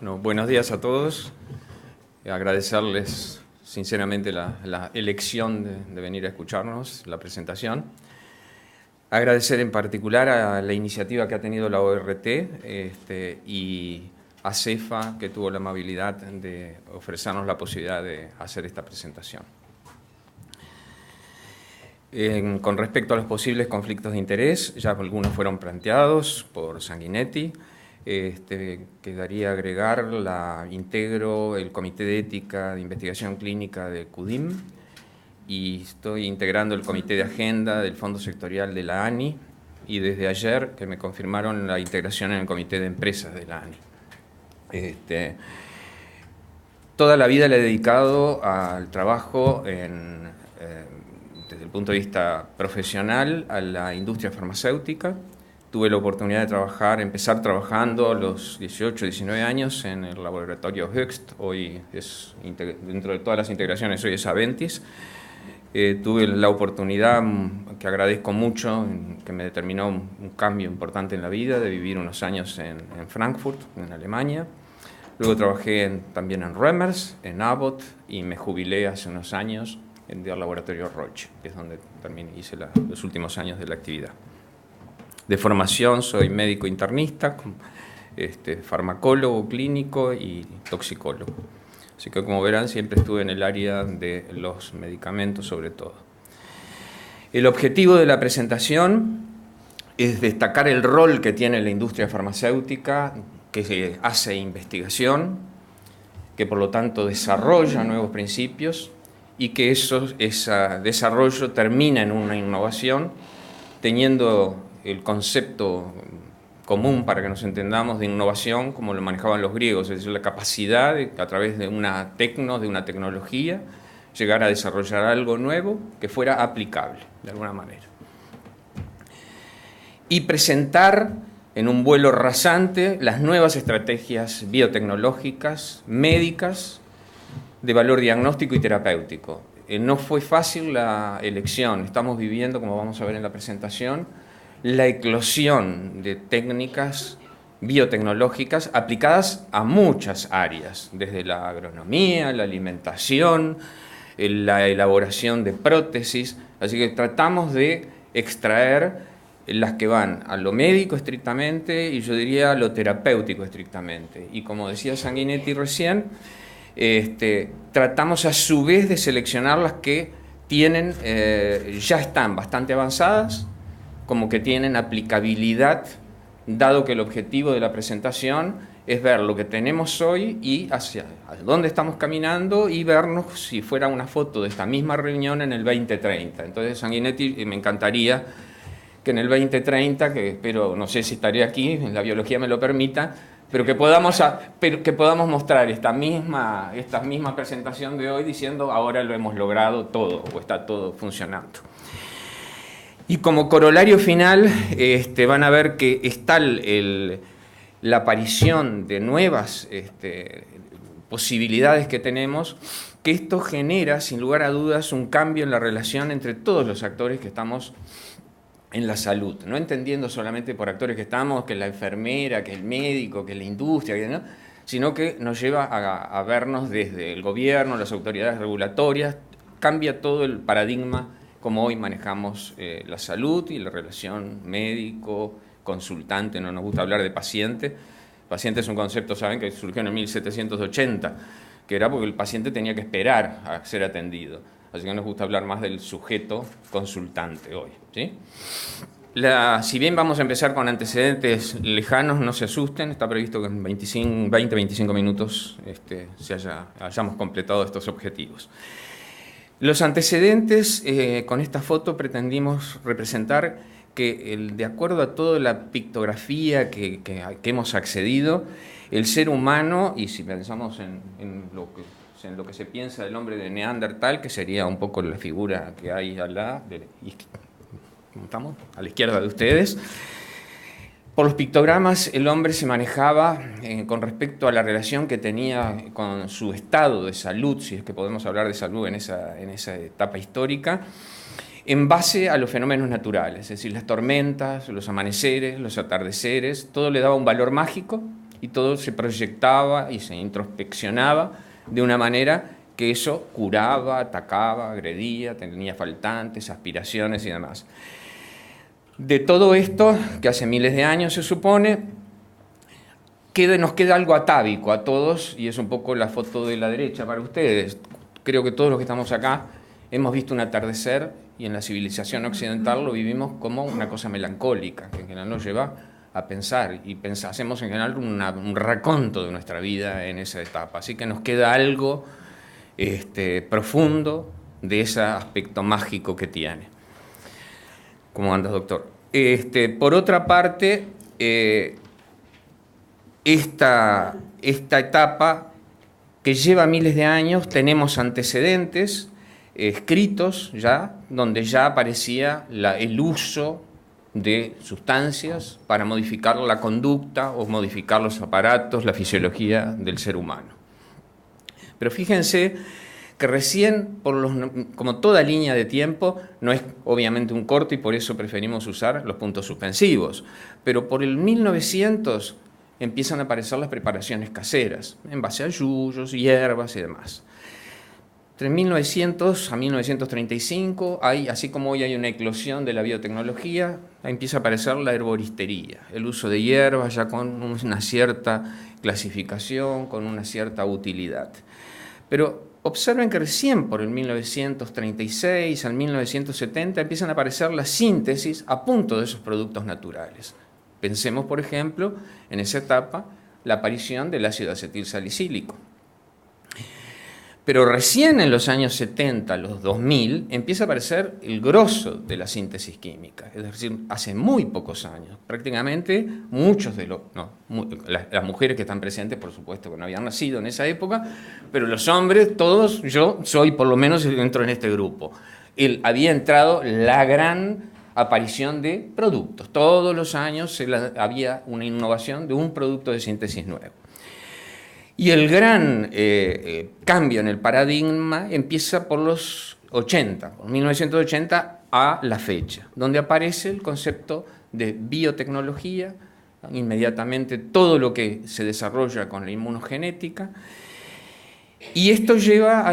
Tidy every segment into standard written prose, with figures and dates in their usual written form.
Bueno, buenos días a todos. Agradecerles sinceramente la elección de venir a escucharnos, la presentación. Agradecer en particular a la iniciativa que ha tenido la ORT y a CEFA, que tuvo la amabilidad de ofrecernos la posibilidad de hacer esta presentación. Con respecto a los posibles conflictos de interés, ya algunos fueron planteados por Sanguinetti. Quedaría agregar integro el Comité de Ética de Investigación Clínica de CUDIM y estoy integrando el Comité de Agenda del Fondo Sectorial de la ANI y desde ayer que me confirmaron la integración en el Comité de Empresas de la ANI. Toda la vida le he dedicado al trabajo desde el punto de vista profesional a la industria farmacéutica. Tuve la oportunidad de empezar trabajando a los 18, 19 años en el laboratorio Höchst, hoy es, dentro de todas las integraciones, hoy es Aventis. Tuve la oportunidad, que agradezco mucho, que me determinó un cambio importante en la vida, de vivir unos años en Frankfurt, en Alemania. Luego trabajé también en Römers, en Abbott, y me jubilé hace unos años en el laboratorio Roche, que es donde hice los últimos años de la actividad. De formación soy médico internista, farmacólogo clínico y toxicólogo. Así que, como verán, siempre estuve en el área de los medicamentos sobre todo. El objetivo de la presentación es destacar el rol que tiene la industria farmacéutica, que hace investigación, que por lo tanto desarrolla nuevos principios y que ese desarrollo termina en una innovación, teniendo el concepto común, para que nos entendamos, de innovación, como lo manejaban los griegos, es decir, la capacidad de, a través de una tecnología, llegar a desarrollar algo nuevo que fuera aplicable, de alguna manera. Y presentar en un vuelo rasante las nuevas estrategias biotecnológicas, médicas, de valor diagnóstico y terapéutico. No fue fácil la elección, estamos viviendo, como vamos a ver en la presentación, la eclosión de técnicas biotecnológicas aplicadas a muchas áreas, desde la agronomía, la alimentación, la elaboración de prótesis. Así que tratamos de extraer las que van a lo médico estrictamente y yo diría a lo terapéutico estrictamente. Y como decía Sanguinetti recién, tratamos a su vez de seleccionar las que tienen, ya están bastante avanzadas, como que tienen aplicabilidad, dado que el objetivo de la presentación es ver lo que tenemos hoy y hacia dónde estamos caminando y vernos si fuera una foto de esta misma reunión en el 2030. Entonces, Sanguinetti, me encantaría que en el 2030, que espero, no sé si estaré aquí, la biología me lo permita, pero que podamos mostrar esta misma presentación de hoy diciendo ahora lo hemos logrado todo o está todo funcionando. Y como corolario final, van a ver que está la aparición de nuevas posibilidades que tenemos, que esto genera, sin lugar a dudas, un cambio en la relación entre todos los actores que estamos en la salud, no entendiendo solamente por actores que estamos, que la enfermera, que el médico, que la industria, ¿no? Sino que nos lleva a vernos desde el gobierno, las autoridades regulatorias, cambia todo el paradigma como hoy manejamos la salud y la relación médico-consultante. No nos gusta hablar de paciente. Paciente es un concepto, saben, que surgió en 1780, que era porque el paciente tenía que esperar a ser atendido. Así que nos gusta hablar más del sujeto consultante hoy, ¿sí? Si bien vamos a empezar con antecedentes lejanos, no se asusten, está previsto que en 20-25 minutos hayamos completado estos objetivos. Los antecedentes, con esta foto pretendimos representar que, de acuerdo a toda la pictografía que hemos accedido, el ser humano, y si pensamos en lo que se piensa del hombre de Neandertal, que sería un poco la figura que hay a la izquierda de ustedes, por los pictogramas el hombre se manejaba con respecto a la relación que tenía con su estado de salud, si es que podemos hablar de salud en esa etapa histórica, en base a los fenómenos naturales, es decir, las tormentas, los amaneceres, los atardeceres, todo le daba un valor mágico y todo se proyectaba y se introspeccionaba de una manera que eso curaba, atacaba, agredía, tenía faltantes, aspiraciones y demás. De todo esto, que hace miles de años se supone, nos queda algo atávico a todos, y es un poco la foto de la derecha para ustedes. Creo que todos los que estamos acá hemos visto un atardecer, y en la civilización occidental lo vivimos como una cosa melancólica, que en general nos lleva a pensar, y hacemos en general un raconto de nuestra vida en esa etapa. Así que nos queda algo profundo de ese aspecto mágico que tiene. ¿Cómo andas, doctor? Por otra parte, esta etapa que lleva miles de años, tenemos antecedentes escritos ya, donde ya aparecía el uso de sustancias para modificar la conducta o modificar los aparatos, la fisiología del ser humano. Pero fíjense que recién, como toda línea de tiempo, no es obviamente un corte y por eso preferimos usar los puntos suspensivos, pero por el 1900 empiezan a aparecer las preparaciones caseras, en base a yuyos, hierbas y demás. Entre 1900 a 1935, así como hoy hay una eclosión de la biotecnología, empieza a aparecer la herboristería, el uso de hierbas ya con una cierta clasificación, con una cierta utilidad. Pero observen que recién por el 1936 al 1970 empiezan a aparecer las síntesis a punto de esos productos naturales. Pensemos, por ejemplo, en esa etapa, la aparición del ácido acetilsalicílico. Pero recién en los años 70, los 2000, empieza a aparecer el grosso de la síntesis química. Es decir, hace muy pocos años, prácticamente muchos de las mujeres que están presentes, por supuesto que no habían nacido en esa época, pero los hombres, todos, yo soy por lo menos entro en este grupo. Había entrado la gran aparición de productos. Todos los años había una innovación de un producto de síntesis nuevo. Y el gran cambio en el paradigma empieza por los 80, por 1980 a la fecha, donde aparece el concepto de biotecnología, inmediatamente todo lo que se desarrolla con la inmunogenética, y esto lleva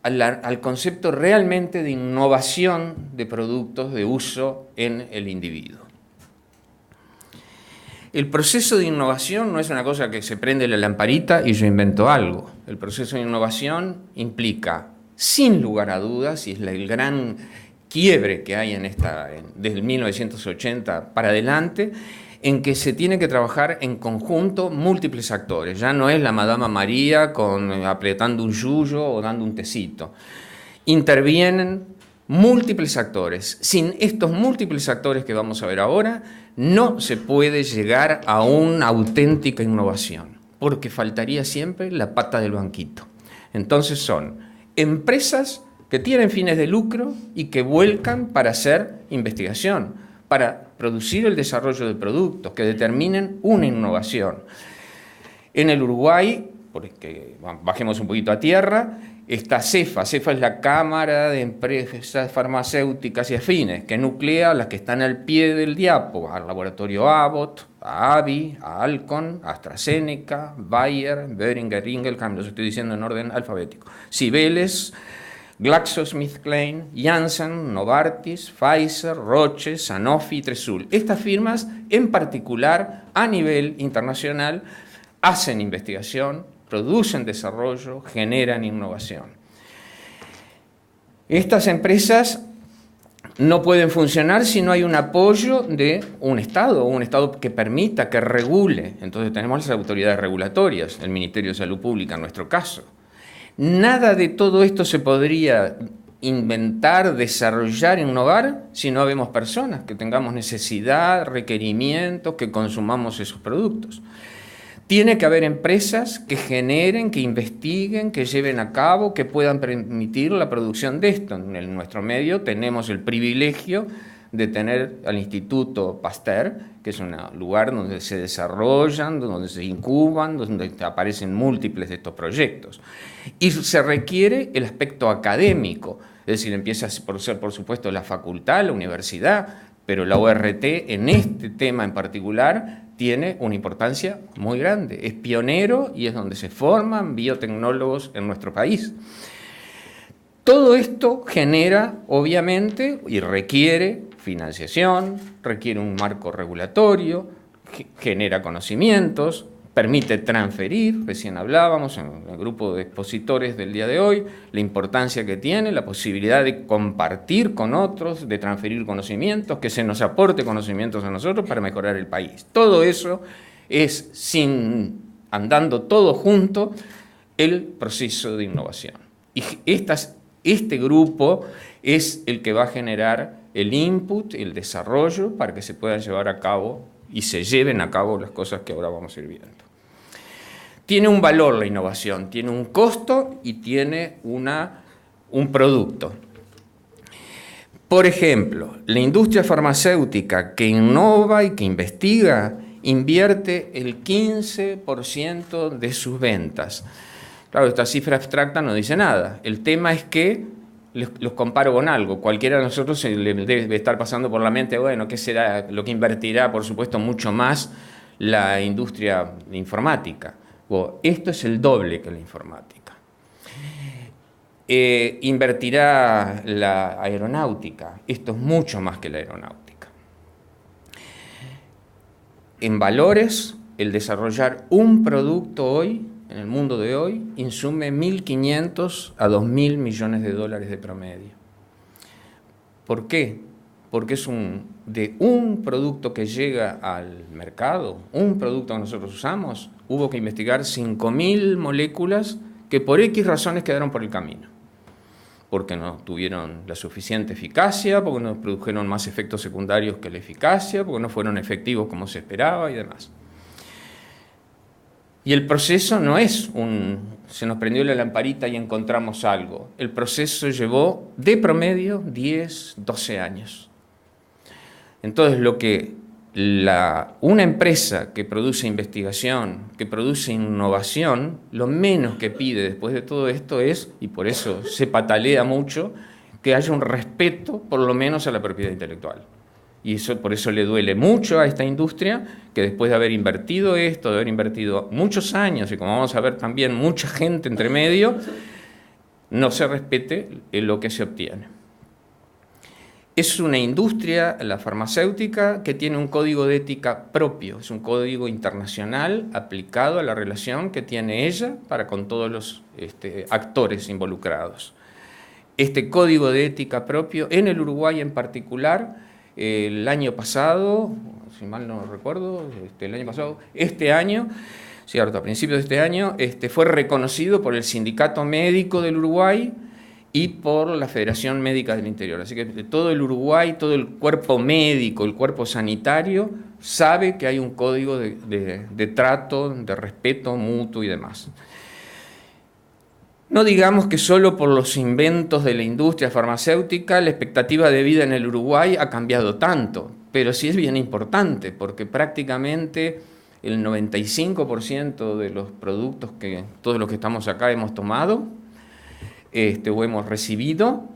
al concepto realmente de innovación de productos de uso en el individuo. El proceso de innovación no es una cosa que se prende la lamparita y yo invento algo. El proceso de innovación implica, sin lugar a dudas, y es el gran quiebre que hay desde 1980 para adelante, en que se tiene que trabajar en conjunto múltiples actores. Ya no es la Madama María apretando un yuyo o dando un tecito. Intervienen múltiples actores. Sin estos múltiples actores que vamos a ver ahora, no se puede llegar a una auténtica innovación, porque faltaría siempre la pata del banquito. Entonces son empresas que tienen fines de lucro y que vuelcan para hacer investigación, para producir el desarrollo de productos que determinen una innovación. En el Uruguay, porque bajemos un poquito a tierra, está CEFA. CEFA es la Cámara de Empresas Farmacéuticas y Afines, que nuclea las que están al pie del diapo, al laboratorio Abbott, a AbbVie, a Alcon, a AstraZeneca, Bayer, Boehringer Ingelheim, los estoy diciendo en orden alfabético, Cibeles, GlaxoSmithKline, Janssen, Novartis, Pfizer, Roche, Sanofi y Tresul. Estas firmas, en particular, a nivel internacional, hacen investigación, producen desarrollo, generan innovación. Estas empresas no pueden funcionar si no hay un apoyo de un Estado que permita, que regule. Entonces tenemos las autoridades regulatorias, el Ministerio de Salud Pública en nuestro caso. Nada de todo esto se podría inventar, desarrollar, innovar si no habemos personas, que tengamos necesidad, requerimientos, que consumamos esos productos. Tiene que haber empresas que generen, que investiguen, que lleven a cabo, que puedan permitir la producción de esto. En nuestro medio tenemos el privilegio de tener al Instituto Pasteur, que es un lugar donde se desarrollan, donde se incuban, donde aparecen múltiples de estos proyectos. Y se requiere el aspecto académico, es decir, empieza por ser, por supuesto, la facultad, la universidad, pero la ORT en este tema en particular tiene una importancia muy grande. Es pionero y es donde se forman biotecnólogos en nuestro país. Todo esto genera, obviamente, y requiere financiación, requiere un marco regulatorio, genera conocimientos, permite transferir, recién hablábamos en el grupo de expositores del día de hoy, la importancia que tiene, la posibilidad de compartir con otros, de transferir conocimientos, que se nos aporte conocimientos a nosotros para mejorar el país. Todo eso es, andando todo junto, el proceso de innovación. Y este grupo es el que va a generar el input, el desarrollo, para que se puedan llevar a cabo y se lleven a cabo las cosas que ahora vamos a ir viendo. Tiene un valor la innovación, tiene un costo y tiene un producto. Por ejemplo, la industria farmacéutica que innova y que investiga, invierte el 15% de sus ventas. Claro, esta cifra abstracta no dice nada. El tema es que los comparo con algo. Cualquiera de nosotros se le debe estar pasando por la mente, bueno, ¿qué será lo que invertirá? Por supuesto, mucho más la industria informática. Bueno, esto es el doble que la informática. Invertirá la aeronáutica. Esto es mucho más que la aeronáutica. En valores, el desarrollar un producto hoy, en el mundo de hoy, insume 1.500 a 2.000 millones de dólares de promedio. ¿Por qué? Porque es de un producto que llega al mercado, un producto que nosotros usamos, hubo que investigar 5.000 moléculas que por X razones quedaron por el camino. Porque no tuvieron la suficiente eficacia, porque no produjeron más efectos secundarios que la eficacia, porque no fueron efectivos como se esperaba y demás. Y el proceso no es se nos prendió la lamparita y encontramos algo. El proceso llevó de promedio 10, 12 años. Entonces, lo que una empresa que produce investigación, que produce innovación, lo menos que pide después de todo esto es, y por eso se patalea mucho, que haya un respeto por lo menos a la propiedad intelectual. Y por eso le duele mucho a esta industria que después de haber invertido esto, de haber invertido muchos años, y como vamos a ver también mucha gente entre medio, no se respete lo que se obtiene. Es una industria, la farmacéutica, que tiene un código de ética propio, es un código internacional aplicado a la relación que tiene ella para con todos los actores involucrados. Este código de ética propio, en el Uruguay en particular, el año pasado, si mal no recuerdo, este año, cierto, a principios de este año, fue reconocido por el Sindicato Médico del Uruguay y por la Federación Médica del Interior. Así que todo el Uruguay, todo el cuerpo médico, el cuerpo sanitario, sabe que hay un código de trato, de respeto mutuo y demás. No digamos que solo por los inventos de la industria farmacéutica la expectativa de vida en el Uruguay ha cambiado tanto, pero sí es bien importante, porque prácticamente el 95% de los productos que todos los que estamos acá hemos tomado o hemos recibido,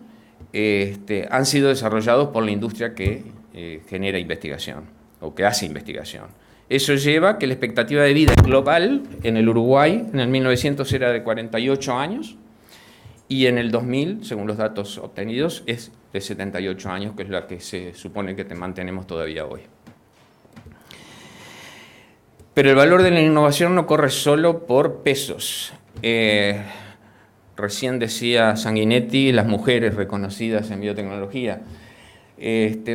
han sido desarrollados por la industria que genera investigación o que hace investigación. Eso lleva a que la expectativa de vida global en el Uruguay en el 1900 era de 48 años y en el 2000, según los datos obtenidos, es de 78 años, que es la que se supone que mantenemos todavía hoy. Pero el valor de la innovación no corre solo por pesos. Recién decía Sanguinetti, las mujeres reconocidas en biotecnología.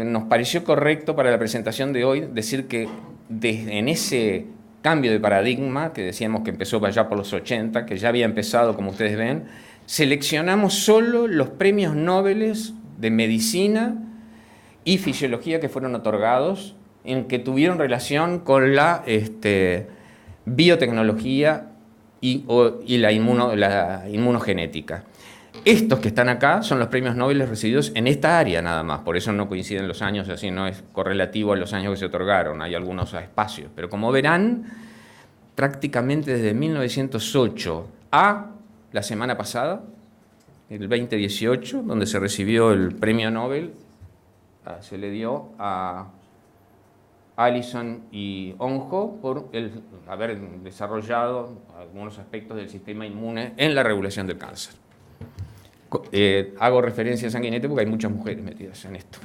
Nos pareció correcto para la presentación de hoy decir que en ese cambio de paradigma, que decíamos que empezó allá por los 80, que ya había empezado, como ustedes ven, seleccionamos solo los premios Nobel de medicina y fisiología que fueron otorgados, en que tuvieron relación con la biotecnología y la inmunogenética. Estos que están acá son los premios Nobel recibidos en esta área nada más, por eso no coinciden los años, así no es correlativo a los años que se otorgaron, hay algunos espacios. Pero como verán, prácticamente desde 1908 a la semana pasada, el 2018, donde se recibió el premio Nobel, se le dio a Allison y Onjo por haber desarrollado algunos aspectos del sistema inmune en la regulación del cáncer. Hago referencia a sanguinete porque hay muchas mujeres metidas en esto.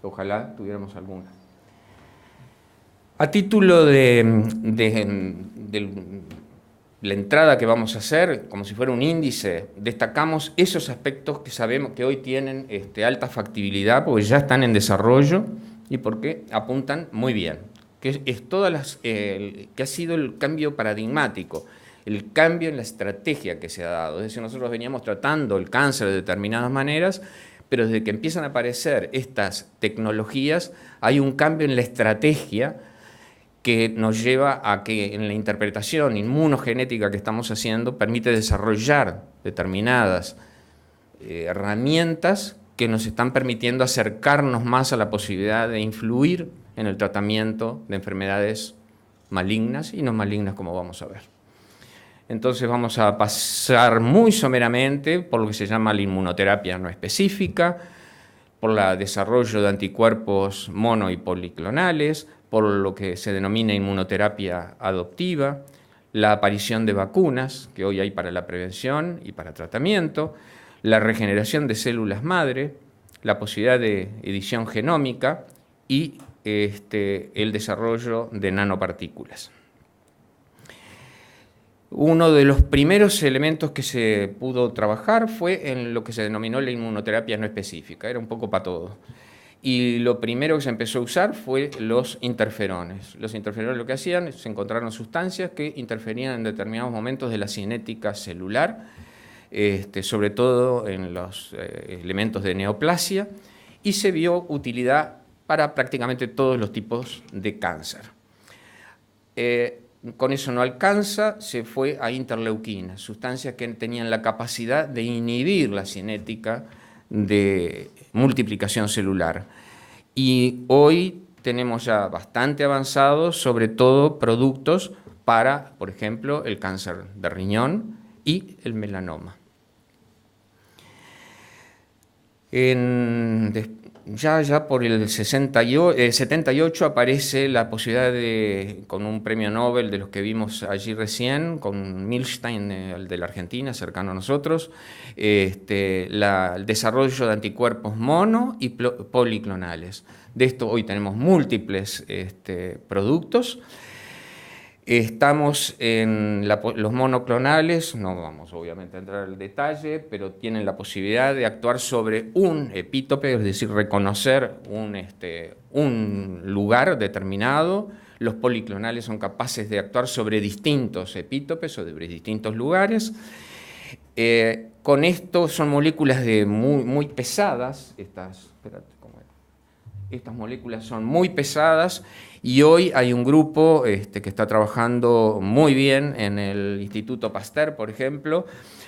Ojalá tuviéramos alguna. A título de la entrada que vamos a hacer, como si fuera un índice, destacamos esos aspectos que sabemos que hoy tienen alta factibilidad porque ya están en desarrollo y porque apuntan muy bien. Que es que ha sido el cambio paradigmático, el cambio en la estrategia que se ha dado. Es decir, nosotros veníamos tratando el cáncer de determinadas maneras, pero desde que empiezan a aparecer estas tecnologías hay un cambio en la estrategia que nos lleva a que en la interpretación inmunogenética que estamos haciendo permite desarrollar determinadas herramientas que nos están permitiendo acercarnos más a la posibilidad de influir en el tratamiento de enfermedades malignas y no malignas, como vamos a ver. Entonces vamos a pasar muy someramente por lo que se llama la inmunoterapia no específica, por el desarrollo de anticuerpos mono y policlonales, por lo que se denomina inmunoterapia adoptiva, la aparición de vacunas que hoy hay para la prevención y para tratamiento, la regeneración de células madre, la posibilidad de edición genómica y el desarrollo de nanopartículas. Uno de los primeros elementos que se pudo trabajar fue en lo que se denominó la inmunoterapia no específica, era un poco para todo. Y lo primero que se empezó a usar fue los interferones. Los interferones lo que hacían, se encontraron sustancias que interferían en determinados momentos de la cinética celular, sobre todo en los elementos de neoplasia, y se vio utilidad para prácticamente todos los tipos de cáncer. Con eso no alcanza, se fue a interleuquinas, sustancias que tenían la capacidad de inhibir la cinética de multiplicación celular. Y hoy tenemos ya bastante avanzados, sobre todo productos para, por ejemplo, el cáncer de riñón y el melanoma. Ya por el 78 aparece la posibilidad con un premio Nobel de los que vimos allí recién, con Milstein, el de la Argentina, cercano a nosotros, el desarrollo de anticuerpos mono y policlonales. De esto hoy tenemos múltiples productos. Estamos en los monoclonales, no vamos obviamente a entrar al detalle, pero tienen la posibilidad de actuar sobre un epítope, es decir, reconocer un lugar determinado. Los policlonales son capaces de actuar sobre distintos epítopes o sobre distintos lugares. Con esto son moléculas muy pesadas, estas moléculas son muy pesadas y hoy hay un grupo que está trabajando muy bien en el Instituto Pasteur, por ejemplo,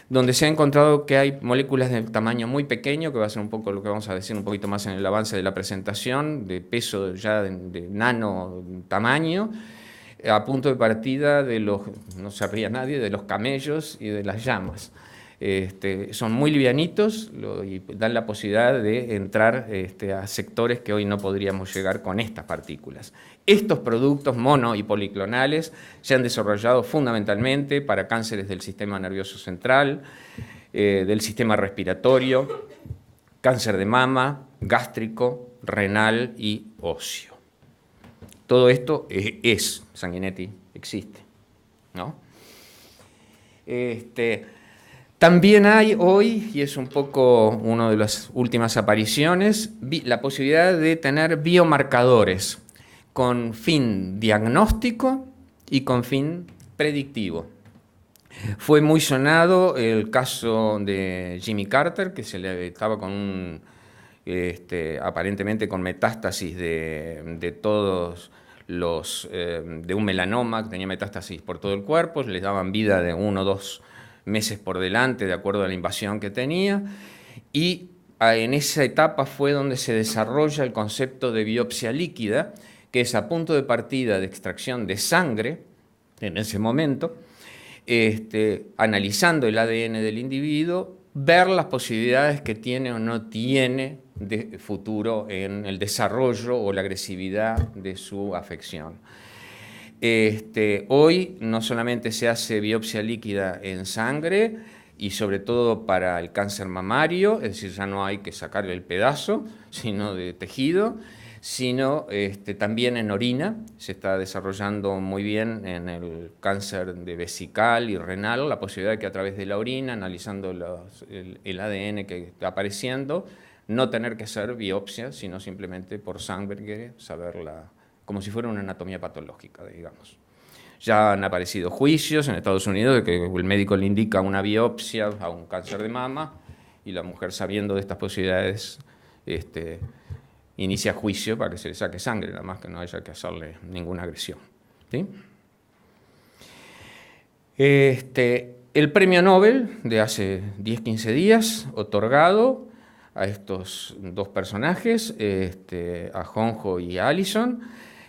donde se ha encontrado que hay moléculas de tamaño muy pequeño, que va a ser un poco lo que vamos a decir un poquito más en el avance de la presentación, de peso ya de nano tamaño, a punto de partida de no se ría nadie, de los camellos y de las llamas. Son muy livianitos y dan la posibilidad de entrar a sectores que hoy no podríamos llegar con estas partículas. Estos productos mono y policlonales se han desarrollado fundamentalmente para cánceres del sistema nervioso central, del sistema respiratorio, cáncer de mama, gástrico, renal y óseo. Todo esto es Sanguinetti, existe, ¿no? También hay hoy, y es un poco una de las últimas apariciones, la posibilidad de tener biomarcadores con fin diagnóstico y con fin predictivo. Fue muy sonado el caso de Jimmy Carter, que estaba con aparentemente con metástasis de todos de un melanoma, que tenía metástasis por todo el cuerpo, les daban vida de 1 o 2 meses por delante, de acuerdo a la invasión que tenía, y en esa etapa fue donde se desarrolla el concepto de biopsia líquida, que es a punto de partida de extracción de sangre, en ese momento, analizando el ADN del individuo, ver las posibilidades que tiene o no tiene de futuro en el desarrollo o la agresividad de su afección. Hoy no solamente se hace biopsia líquida en sangre y sobre todo para el cáncer mamario, es decir, ya no hay que sacarle el pedazo, sino de tejido, sino también en orina. Se está desarrollando muy bien en el cáncer de vesical y renal la posibilidad de que a través de la orina, analizando el ADN que está apareciendo, no tener que hacer biopsia, sino simplemente por sangre saberla, como si fuera una anatomía patológica, digamos. Ya han aparecido juicios en Estados Unidos de que el médico le indica una biopsia a un cáncer de mama y la mujer, sabiendo de estas posibilidades, inicia juicio para que se le saque sangre, nada más que no haya que hacerle ninguna agresión. ¿Sí? El premio Nobel de hace 10-15 días, otorgado a estos dos personajes, a Honjo y a Allison,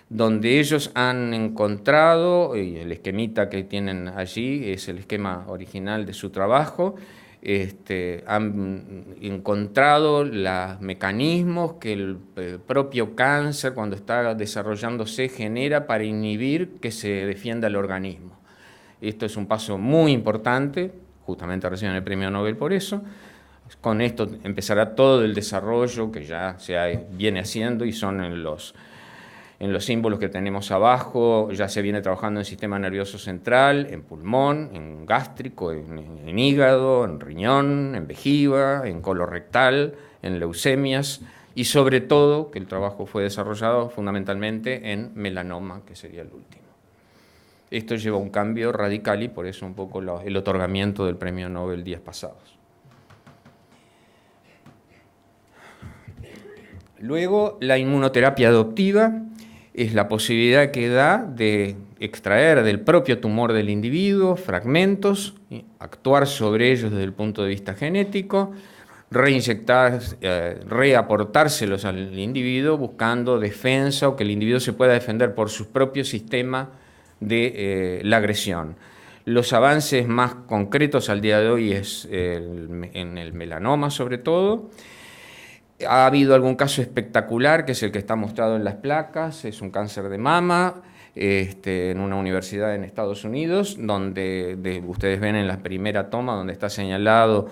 donde ellos han encontrado, y el esquemita que tienen allí es el esquema original de su trabajo, han encontrado los mecanismos que el propio cáncer, cuando está desarrollándose, genera para inhibir que se defienda el organismo. Esto es un paso muy importante, justamente reciben el premio Nobel por eso. Con esto empezará todo el desarrollo que ya se viene haciendo y son en los símbolos que tenemos abajo. Ya se viene trabajando en sistema nervioso central, en pulmón, en gástrico, en hígado, en riñón, en vejiga, en colorectal, en leucemias y sobre todo que el trabajo fue desarrollado fundamentalmente en melanoma, que sería el último. Esto lleva a un cambio radical y por eso un poco el otorgamiento del premio Nobel días pasados. Luego, la inmunoterapia adoptiva es la posibilidad que da de extraer del propio tumor del individuo fragmentos, actuar sobre ellos desde el punto de vista genético, reinyectar, reaportárselos al individuo buscando defensa o que el individuo se pueda defender por su propio sistema de la agresión. Los avances más concretos al día de hoy es en el melanoma sobre todo. Ha habido algún caso espectacular, que es el que está mostrado en las placas, es un cáncer de mama en una universidad en Estados Unidos, donde ustedes ven en la primera toma donde está señalado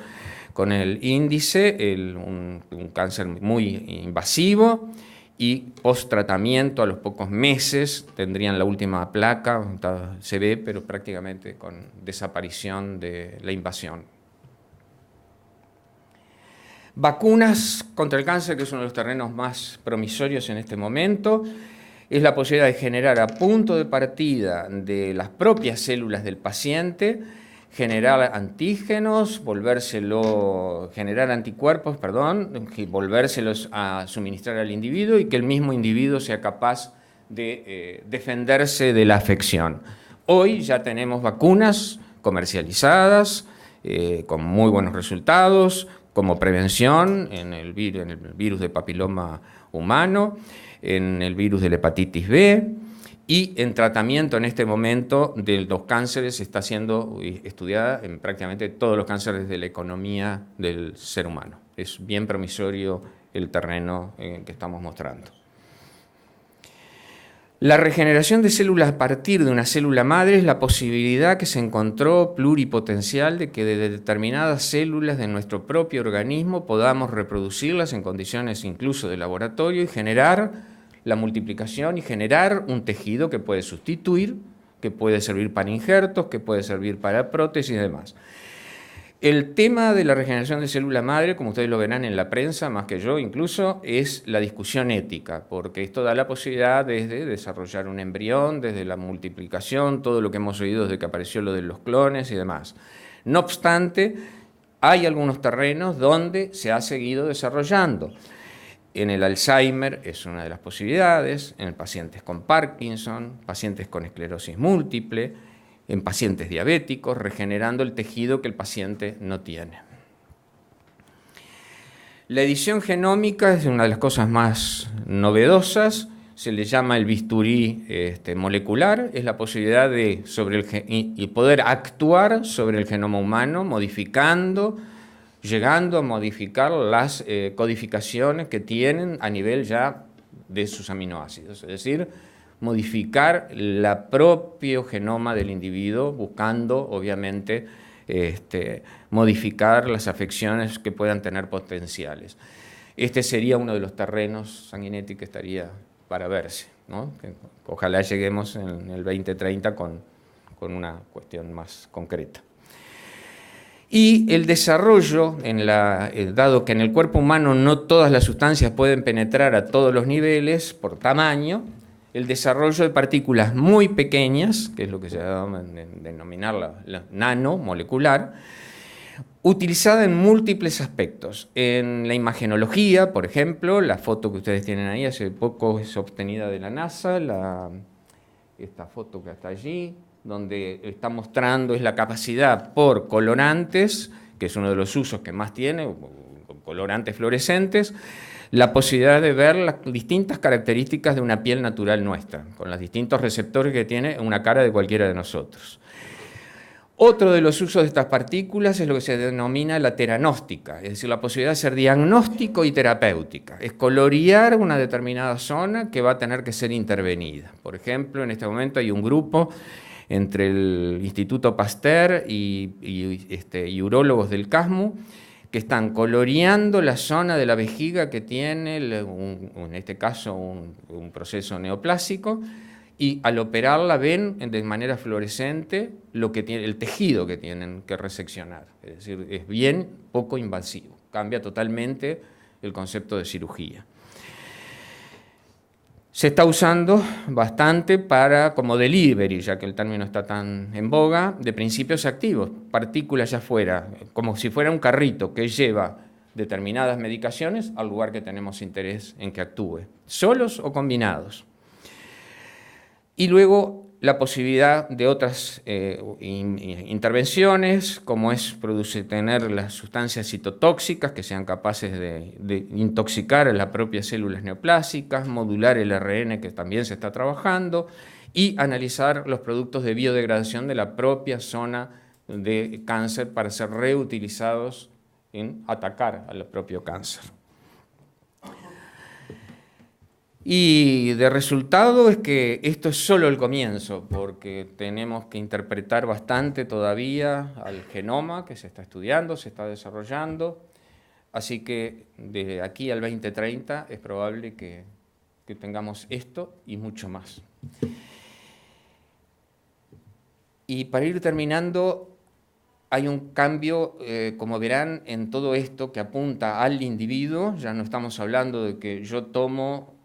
con el índice un cáncer muy invasivo y post-tratamiento a los pocos meses tendrían la última placa, se ve, pero prácticamente con desaparición de la invasión. Vacunas contra el cáncer, que es uno de los terrenos más promisorios en este momento, es la posibilidad de generar a punto de partida de las propias células del paciente, generar antígenos, generar anticuerpos, y volvérselos a suministrar al individuo y que el mismo individuo sea capaz de defenderse de la afección. Hoy ya tenemos vacunas comercializadas con muy buenos resultados, como prevención en el virus de papiloma humano, en el virus de la hepatitis B y en tratamiento en este momento de los cánceres está siendo estudiada en prácticamente todos los cánceres de la economía del ser humano. Es bien promisorio el terreno que estamos mostrando. La regeneración de células a partir de una célula madre es la posibilidad que se encontró pluripotencial de que de determinadas células de nuestro propio organismo podamos reproducirlas en condiciones incluso de laboratorio y generar la multiplicación y generar un tejido que puede sustituir, que puede servir para injertos, que puede servir para prótesis y demás. El tema de la regeneración de célula madre, como ustedes lo verán en la prensa, más que yo incluso, es la discusión ética, porque esto da la posibilidad desde desarrollar un embrión, desde la multiplicación, todo lo que hemos oído desde que apareció lo de los clones y demás. No obstante, hay algunos terrenos donde se ha seguido desarrollando. En el Alzheimer es una de las posibilidades, en pacientes con Parkinson, pacientes con esclerosis múltiple, en pacientes diabéticos, regenerando el tejido que el paciente no tiene. La edición genómica es una de las cosas más novedosas, se le llama el bisturí molecular, es la posibilidad de poder actuar sobre el genoma humano, modificando llegando a modificar las codificaciones que tienen a nivel ya de sus aminoácidos, es decir, modificar el propio genoma del individuo, buscando, obviamente, modificar las afecciones que puedan tener potenciales. Este sería uno de los terrenos, Sanguinetti, que estaría para verse, ¿no? Ojalá lleguemos en el 2030 con una cuestión más concreta. Y el desarrollo, dado que en el cuerpo humano no todas las sustancias pueden penetrar a todos los niveles por tamaño, el desarrollo de partículas muy pequeñas, que es lo que se llama denominar la nanomolecular, utilizada en múltiples aspectos. En la imagenología, por ejemplo, la foto que ustedes tienen ahí hace poco es obtenida de la NASA, esta foto que está allí, donde está mostrando es la capacidad por colorantes, que es uno de los usos que más tiene, colorantes fluorescentes, la posibilidad de ver las distintas características de una piel natural nuestra, con los distintos receptores que tiene una cara de cualquiera de nosotros. Otro de los usos de estas partículas es lo que se denomina la teranóstica, es decir, la posibilidad de ser diagnóstico y terapéutica. Es colorear una determinada zona que va a tener que ser intervenida. Por ejemplo, en este momento hay un grupo entre el Instituto Pasteur y urólogos del CASMU, que están coloreando la zona de la vejiga que tiene, en este caso, un proceso neoplásico, y al operarla ven de manera fluorescente el tejido que tienen que reseccionar. Es decir, es bien poco invasivo, cambia totalmente el concepto de cirugía. Se está usando bastante como delivery, ya que el término está tan en boga, de principios activos, partículas ya fuera, como si fuera un carrito que lleva determinadas medicaciones al lugar que tenemos interés en que actúe, solos o combinados. Y luego la posibilidad de otras intervenciones, como es tener las sustancias citotóxicas que sean capaces de intoxicar a las propias células neoplásicas, modular el ARN, que también se está trabajando, y analizar los productos de biodegradación de la propia zona de cáncer para ser reutilizados en atacar al propio cáncer. Y de resultado es que esto es solo el comienzo, porque tenemos que interpretar bastante todavía al genoma que se está estudiando, se está desarrollando, así que de aquí al 2030 es probable que tengamos esto y mucho más. Y para ir terminando, hay un cambio, como verán, en todo esto que apunta al individuo. Ya no estamos hablando de que yo tomo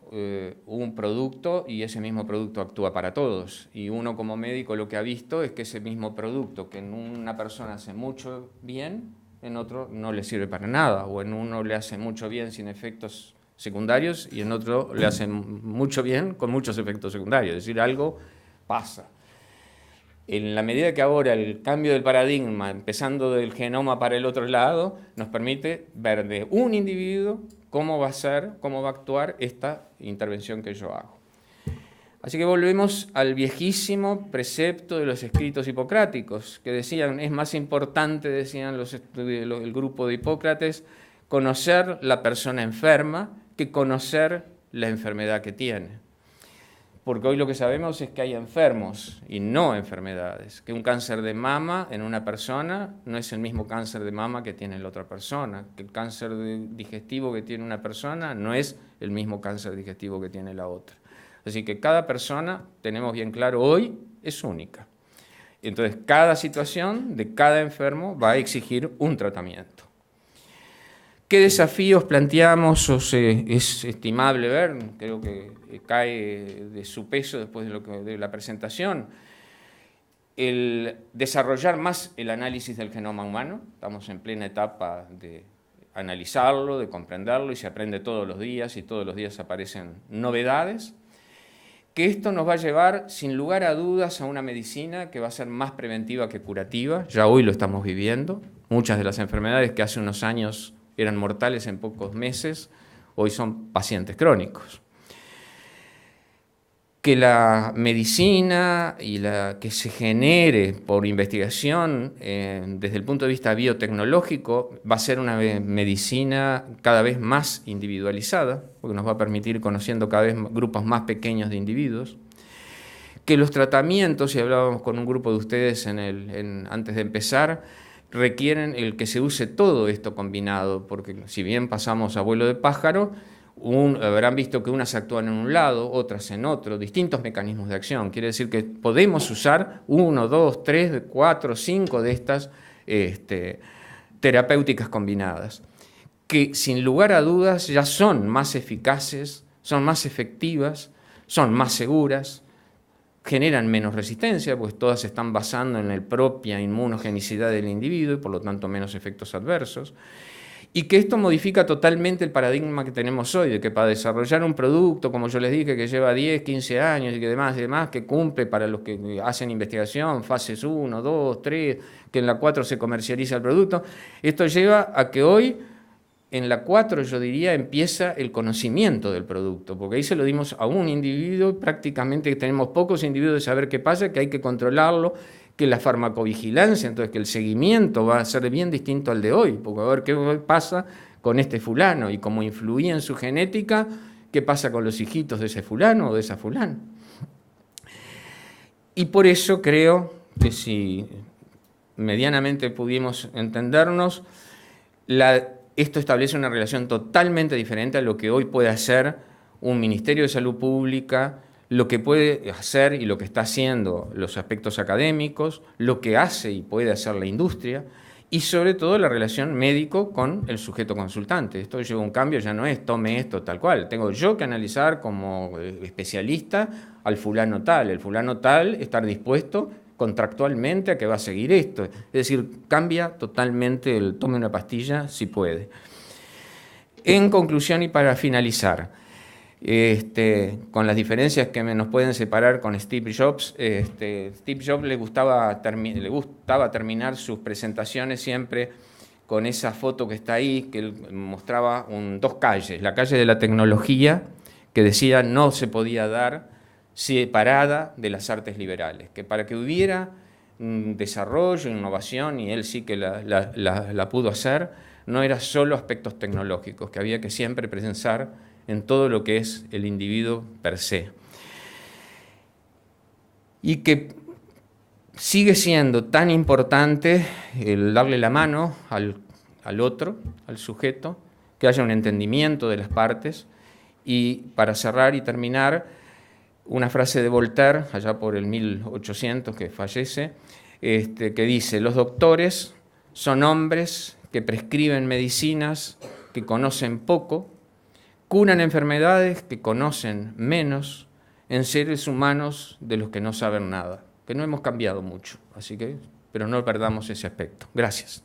un producto y ese mismo producto actúa para todos. Y uno como médico lo que ha visto es que ese mismo producto que en una persona hace mucho bien, en otro no le sirve para nada, o en uno le hace mucho bien sin efectos secundarios y en otro le hace mucho bien con muchos efectos secundarios. Es decir, algo pasa. En la medida que ahora el cambio del paradigma, empezando del genoma para el otro lado, nos permite ver de un individuo cómo va a actuar esta intervención que yo hago. Así que volvemos al viejísimo precepto de los escritos hipocráticos, que decían, es más importante, decían el grupo de Hipócrates, conocer la persona enferma que conocer la enfermedad que tiene. Porque hoy lo que sabemos es que hay enfermos y no enfermedades, que un cáncer de mama en una persona no es el mismo cáncer de mama que tiene la otra persona, que el cáncer digestivo que tiene una persona no es el mismo cáncer digestivo que tiene la otra. Así que cada persona, tenemos bien claro hoy, es única. Entonces, cada situación de cada enfermo va a exigir un tratamiento. ¿Qué desafíos planteamos o es estimable ver? Creo que cae de su peso después de la presentación. El desarrollar más el análisis del genoma humano. Estamos en plena etapa de analizarlo, de comprenderlo, y se aprende todos los días, y todos los días aparecen novedades. Que esto nos va a llevar, sin lugar a dudas, a una medicina que va a ser más preventiva que curativa. Ya hoy lo estamos viviendo. Muchas de las enfermedades que hace unos años eran mortales en pocos meses, hoy son pacientes crónicos. que la medicina y la que se genere por investigación desde el punto de vista biotecnológico va a ser una medicina cada vez más individualizada, porque nos va a permitir conociendo cada vez grupos más pequeños de individuos, que los tratamientos, y hablábamos con un grupo de ustedes antes de empezar, requieren el que se use todo esto combinado, porque si bien pasamos a vuelo de pájaro, habrán visto que unas actúan en un lado, otras en otro, distintos mecanismos de acción. Quiere decir que podemos usar 1, 2, 3, 4, 5 de estas terapéuticas combinadas, que sin lugar a dudas ya son más eficaces, son más efectivas, son más seguras, generan menos resistencia, pues todas se están basando en la propia inmunogenicidad del individuo y por lo tanto menos efectos adversos. Y que esto modifica totalmente el paradigma que tenemos hoy, de que para desarrollar un producto, como yo les dije, que lleva 10, 15 años y que demás, que cumple para los que hacen investigación, fases 1, 2, 3, que en la 4 se comercializa el producto, esto lleva a que hoy, en la 4, yo diría, empieza el conocimiento del producto, porque ahí se lo dimos a un individuo, prácticamente tenemos pocos individuos de saber qué pasa, que hay que controlarlo, que la farmacovigilancia, entonces que el seguimiento va a ser bien distinto al de hoy, porque a ver qué pasa con este fulano y cómo influía en su genética, qué pasa con los hijitos de ese fulano o de esa fulana. Y por eso creo que si medianamente pudimos entendernos, esto establece una relación totalmente diferente a lo que hoy puede hacer un Ministerio de Salud Pública, lo que puede hacer y lo que está haciendo los aspectos académicos, lo que hace y puede hacer la industria, y sobre todo la relación médico con el sujeto consultante. Esto lleva un cambio, ya no es tome esto tal cual, tengo yo que analizar como especialista al fulano tal, el fulano tal estar dispuesto contractualmente a que va a seguir esto. Es decir, cambia totalmente el tome una pastilla si puede. En conclusión y para finalizar, con las diferencias que nos pueden separar con Steve Jobs, Steve Jobs le gustaba terminar sus presentaciones siempre con esa foto que está ahí, que él mostraba dos calles, la calle de la tecnología, que decía no se podía dar separada de las artes liberales, que para que hubiera desarrollo, innovación, y él sí que la pudo hacer, no era solo aspectos tecnológicos, que había que siempre pensar en todo lo que es el individuo per se. Y que sigue siendo tan importante el darle la mano al otro, al sujeto, que haya un entendimiento de las partes. Y para cerrar y terminar, una frase de Voltaire, allá por el 1800 que fallece, que dice: los doctores son hombres que prescriben medicinas que conocen poco, curan enfermedades que conocen menos en seres humanos de los que no saben nada, que no hemos cambiado mucho, pero no perdamos ese aspecto. Gracias.